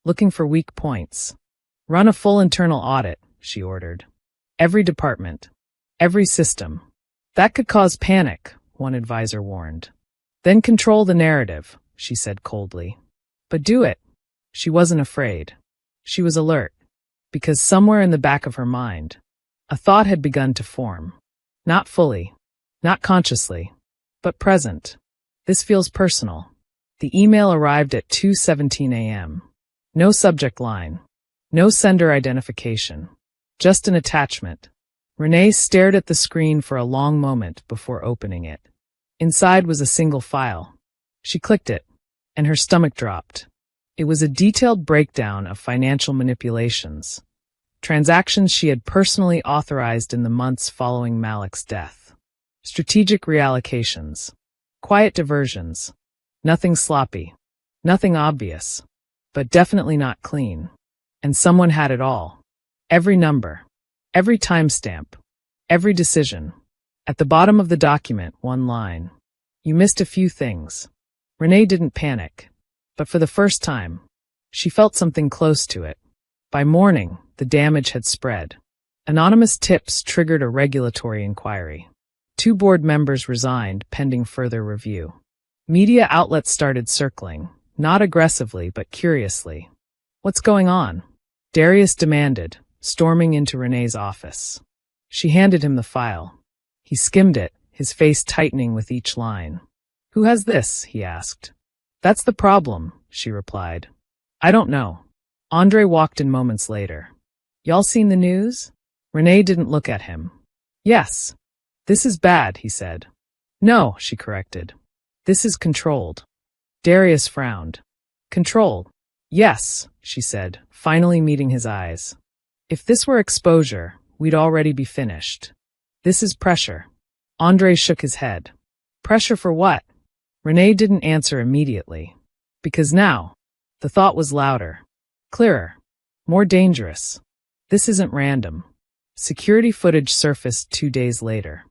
S1: looking for weak points. "Run a full internal audit," she ordered. "Every department. Every system." "That could cause panic," one advisor warned. "Then control the narrative," she said coldly. "But do it." She wasn't afraid. She was alert. Because somewhere in the back of her mind, a thought had begun to form. Not fully, not consciously, but present. "This feels personal." The email arrived at 2:17 a.m. No subject line. No sender identification. Just an attachment. Renee stared at the screen for a long moment before opening it. Inside was a single file. She clicked it, and her stomach dropped. It was a detailed breakdown of financial manipulations, transactions she had personally authorized in the months following Malik's death. Strategic reallocations. Quiet diversions. Nothing sloppy. Nothing obvious. But definitely not clean. And someone had it all. Every number. Every timestamp. Every decision. At the bottom of the document, one line. "You missed a few things." Renee didn't panic. But for the first time, she felt something close to it. By morning, the damage had spread. Anonymous tips triggered a regulatory inquiry. 2 board members resigned pending further review. Media outlets started circling, not aggressively but curiously. "What's going on?" Darius demanded, storming into Renee's office. She handed him the file. He skimmed it, his face tightening with each line. "Who has this?" he asked. "That's the problem," she replied. "I don't know." Andre walked in moments later. "Y'all seen the news?" Renee didn't look at him. "Yes." "This is bad," he said. "No," she corrected. "This is controlled." Darius frowned. Control. Yes, she said, finally meeting his eyes. If this were exposure, we'd already be finished. This is pressure. Andre shook his head. Pressure for what? Renee didn't answer immediately. Because now, the thought was louder, clearer, more dangerous. This isn't random. Security footage surfaced 2 days later.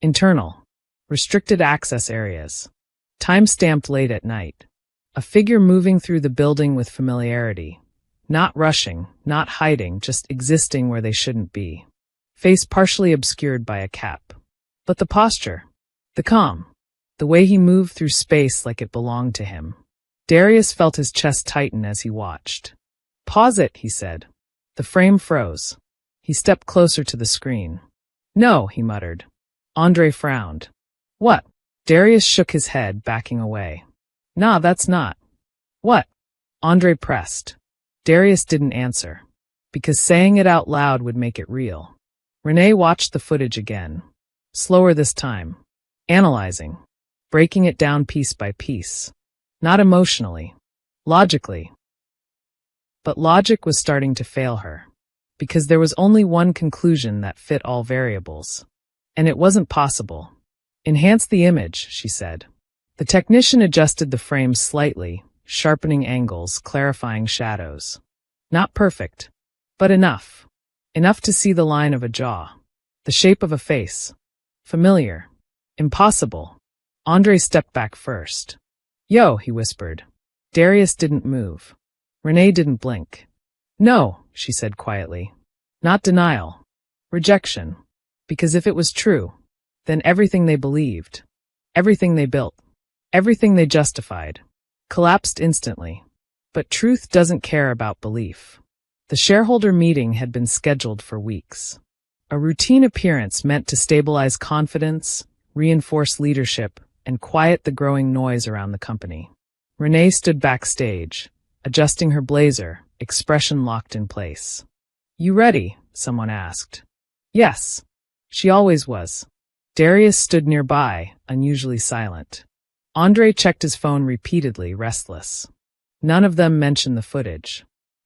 S1: Internal. Restricted access areas. Time-stamped late at night. A figure moving through the building with familiarity. Not rushing, not hiding, just existing where they shouldn't be. Face partially obscured by a cap. But the posture. The calm. The way he moved through space like it belonged to him. Darius felt his chest tighten as he watched. Pause it, he said. The frame froze. He stepped closer to the screen. No, he muttered. Andre frowned. What? Darius shook his head, backing away. Nah, that's not. What? Andre pressed. Darius didn't answer. Because saying it out loud would make it real. Renee watched the footage again. Slower this time. Analyzing. Breaking it down piece by piece. Not emotionally. Logically. But logic was starting to fail her. Because there was only one conclusion that fit all variables. And it wasn't possible. Enhance the image, she said. The technician adjusted the frame slightly, sharpening angles, clarifying shadows. Not perfect, but enough. Enough to see the line of a jaw. The shape of a face. Familiar. Impossible. Andre stepped back first. Yo, he whispered. Darius didn't move. Renee didn't blink. No, she said quietly. Not denial. Rejection. Because if it was true, then everything they believed, everything they built, everything they justified, collapsed instantly. But truth doesn't care about belief. The shareholder meeting had been scheduled for weeks. A routine appearance meant to stabilize confidence, reinforce leadership, and quiet the growing noise around the company. Renee stood backstage, adjusting her blazer, expression locked in place. You ready? Someone asked. Yes. She always was. Darius stood nearby, unusually silent. Andre checked his phone repeatedly, restless. None of them mentioned the footage.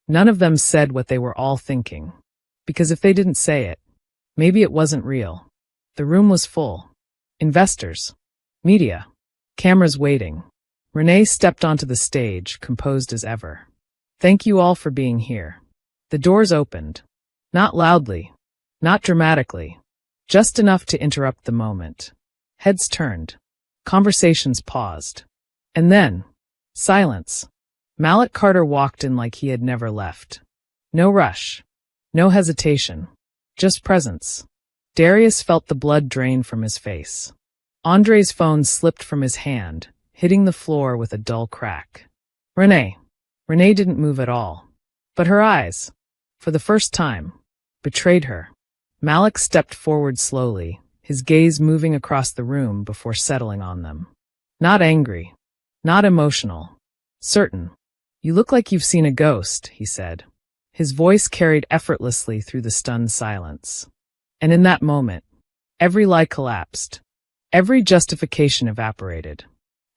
S1: None of them said what they were all thinking. Because if they didn't say it, maybe it wasn't real. The room was full. Investors. Media. Cameras waiting. Renee stepped onto the stage, composed as ever. Thank you all for being here. The doors opened. Not loudly. Not dramatically. Just enough to interrupt the moment. Heads turned. Conversations paused. And then, silence. Mallet Carter walked in like he had never left. No rush. No hesitation. Just presence. Darius felt the blood drain from his face. Andre's phone slipped from his hand, hitting the floor with a dull crack. Renee. Renee didn't move at all. But her eyes, for the first time, betrayed her. Malik stepped forward slowly, his gaze moving across the room before settling on them. Not angry. Not emotional. Certain. You look like you've seen a ghost, he said. His voice carried effortlessly through the stunned silence. And in that moment, every lie collapsed. Every justification evaporated.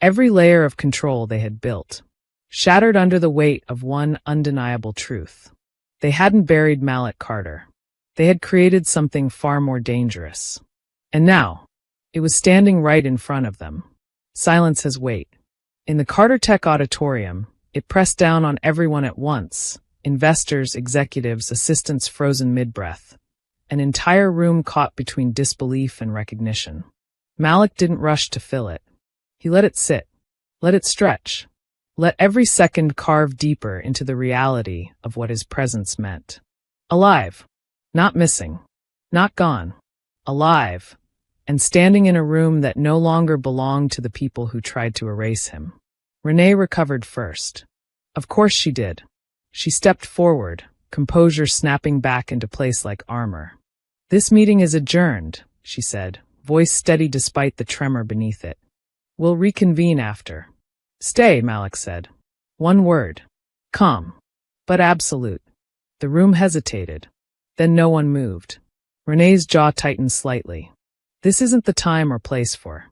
S1: Every layer of control they had built, shattered under the weight of one undeniable truth. They hadn't buried Mallet Carter. They had created something far more dangerous. And now, it was standing right in front of them. Silence has weight. In the Carter Tech auditorium, it pressed down on everyone at once. Investors, executives, assistants frozen mid-breath. An entire room caught between disbelief and recognition. Malik didn't rush to fill it. He let it sit. Let it stretch. Let every second carve deeper into the reality of what his presence meant. Alive. Not missing. Not gone. Alive. And standing in a room that no longer belonged to the people who tried to erase him. Renee recovered first. Of course she did. She stepped forward, composure snapping back into place like armor. This meeting is adjourned, she said, voice steady despite the tremor beneath it. We'll reconvene after. Stay, Malik said. One word. Calm. But absolute. The room hesitated. Then no one moved. Renee's jaw tightened slightly. This isn't the time or place for.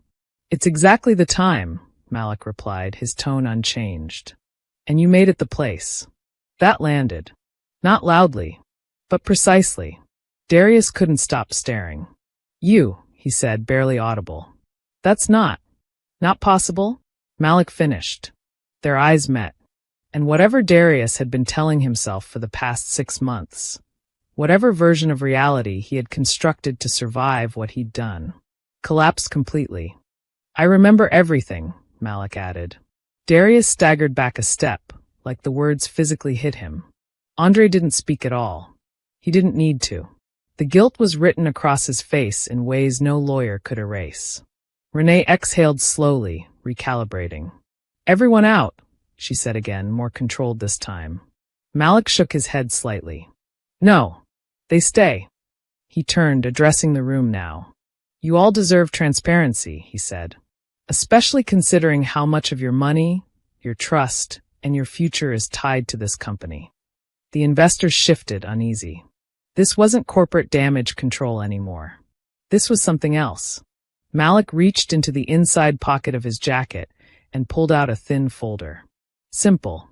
S1: It's exactly the time, Malik replied, his tone unchanged. And you made it the place. That landed. Not loudly, but precisely. Darius couldn't stop staring. You, he said, barely audible. That's not possible? Malik finished. Their eyes met. And whatever Darius had been telling himself for the past 6 months, whatever version of reality he had constructed to survive what he'd done, collapsed completely. I remember everything, Malik added. Darius staggered back a step, like the words physically hit him. Andre didn't speak at all. He didn't need to. The guilt was written across his face in ways no lawyer could erase. Renee exhaled slowly, recalibrating. Everyone out, she said again, more controlled this time. Malik shook his head slightly. No, they stay. He turned, addressing the room now. You all deserve transparency, he said. Especially considering how much of your money, your trust, and your future is tied to this company. The investors shifted, uneasy. This wasn't corporate damage control anymore. This was something else. Malik reached into the inside pocket of his jacket and pulled out a thin folder. Simple,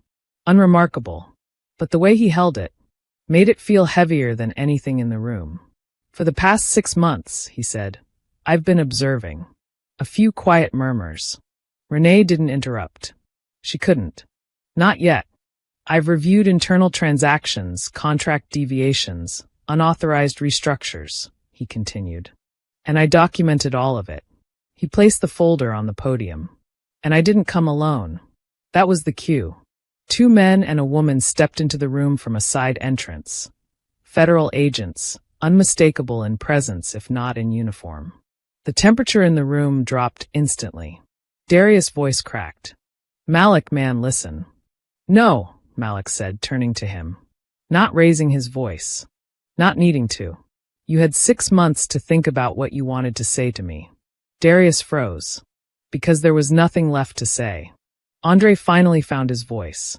S1: unremarkable, but the way he held it made it feel heavier than anything in the room. For the past 6 months, he said, I've been observing. A few quiet murmurs. Renee didn't interrupt. She couldn't. Not yet. I've reviewed internal transactions, contract deviations, unauthorized restructures, he continued. And I documented all of it. He placed the folder on the podium. And I didn't come alone. That was the cue. 2 men and a woman stepped into the room from a side entrance. Federal agents, unmistakable in presence if not in uniform. The temperature in the room dropped instantly. Darius' voice cracked. Malik, man, listen. No, Malik said, turning to him. Not raising his voice. Not needing to. You had 6 months to think about what you wanted to say to me. Darius froze. Because there was nothing left to say. Andre finally found his voice.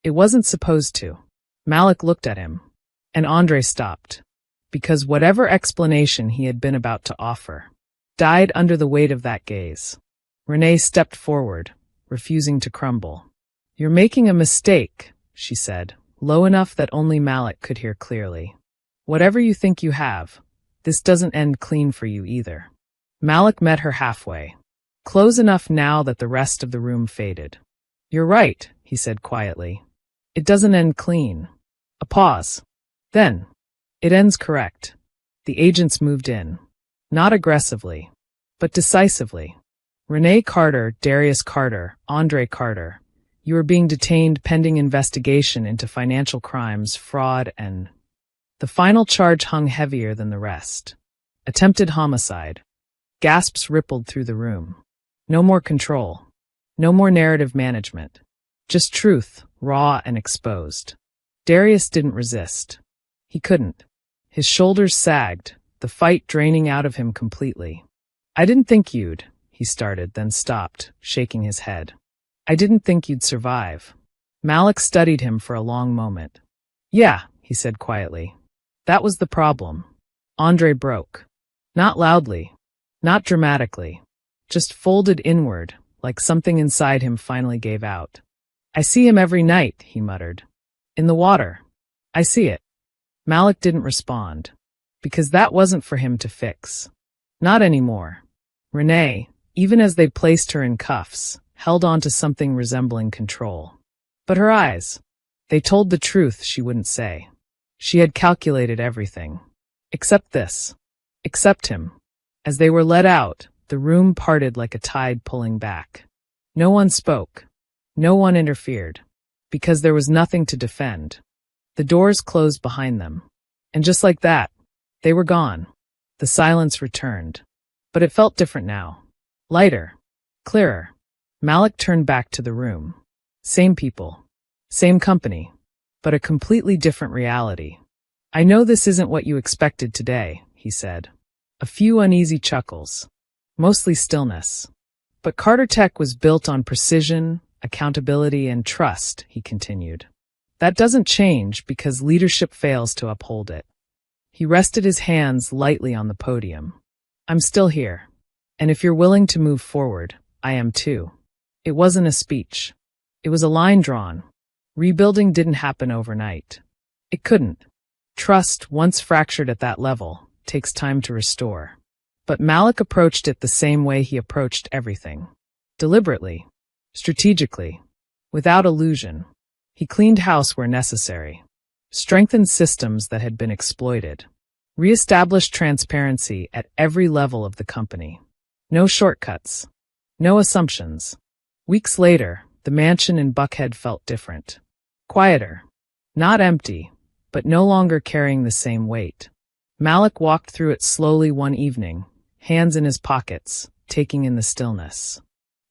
S1: It wasn't supposed to. Malik looked at him. And Andre stopped. Because whatever explanation he had been about to offer died under the weight of that gaze. Renee stepped forward, refusing to crumble. You're making a mistake, she said, low enough that only Malik could hear clearly. Whatever you think you have, this doesn't end clean for you either. Malik met her halfway. Close enough now that the rest of the room faded. You're right, he said quietly. It doesn't end clean. A pause. Then, it ends correct. The agents moved in. Not aggressively, but decisively. Renee Carter, Darius Carter, Andre Carter. You are being detained pending investigation into financial crimes, fraud, and... The final charge hung heavier than the rest. Attempted homicide. Gasps rippled through the room. No more control. No more narrative management. Just truth, raw and exposed. Darius didn't resist. He couldn't. His shoulders sagged, the fight draining out of him completely. I didn't think you'd, he started, then stopped, shaking his head. I didn't think you'd survive. Malik studied him for a long moment. Yeah, he said quietly. That was the problem. Andre broke. Not loudly. Not dramatically. Just folded inward, like something inside him finally gave out. I see him every night, he muttered. In the water. I see it. Malik didn't respond. Because that wasn't for him to fix. Not anymore. Renee, even as they placed her in cuffs, held on to something resembling control. But her eyes, they told the truth she wouldn't say. She had calculated everything. Except this. Except him. As they were let out, the room parted like a tide pulling back. No one spoke. No one interfered. Because there was nothing to defend. The doors closed behind them. And just like that, they were gone. The silence returned. But it felt different now. Lighter. Clearer. Malik turned back to the room. Same people. Same company. But a completely different reality. I know this isn't what you expected today, he said. A few uneasy chuckles. Mostly stillness. But Carter Tech was built on precision, accountability, and trust, he continued. That doesn't change because leadership fails to uphold it. He rested his hands lightly on the podium. I'm still here. And if you're willing to move forward, I am too. It wasn't a speech. It was a line drawn, Rebuilding didn't happen overnight. It couldn't. Trust, once fractured at that level, takes time to restore. But Malik approached it the same way he approached everything. Deliberately. Strategically. Without illusion. He cleaned house where necessary. Strengthened systems that had been exploited. Re-established transparency at every level of the company. No shortcuts. No assumptions. Weeks later, the mansion in Buckhead felt different. Quieter. Not empty, but no longer carrying the same weight. Malik walked through it slowly one evening, hands in his pockets, taking in the stillness.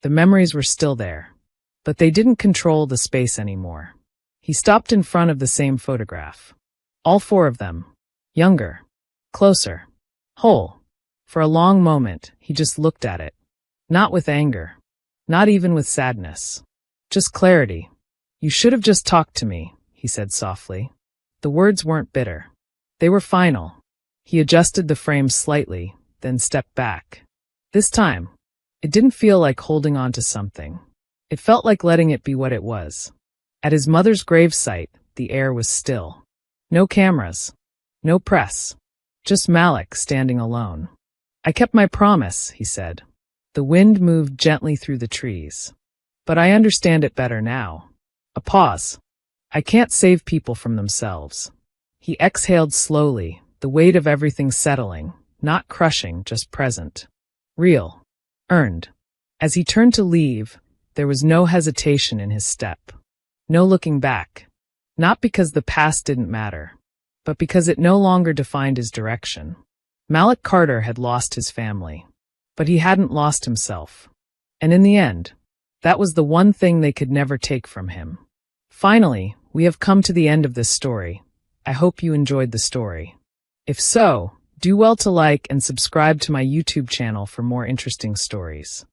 S1: The memories were still there, but they didn't control the space anymore. He stopped in front of the same photograph. All four of them. Younger. Closer. Whole. For a long moment, he just looked at it. Not with anger. Not even with sadness. Just clarity. "You should have just talked to me," he said softly. The words weren't bitter. They were final. He adjusted the frame slightly, then stepped back. This time, it didn't feel like holding on to something. It felt like letting it be what it was. At his mother's gravesite, the air was still. No cameras. No press. Just Malik standing alone. "I kept my promise," he said. The wind moved gently through the trees. "But I understand it better now." A pause. "I can't save people from themselves." He exhaled slowly, the weight of everything settling, not crushing, just present. Real. Earned. As he turned to leave, there was no hesitation in his step. No looking back. Not because the past didn't matter, but because it no longer defined his direction. Malik Carter had lost his family, but he hadn't lost himself. And in the end, that was the one thing they could never take from him. Finally, we have come to the end of this story. I hope you enjoyed the story. If so, do well to like and subscribe to my YouTube channel for more interesting stories.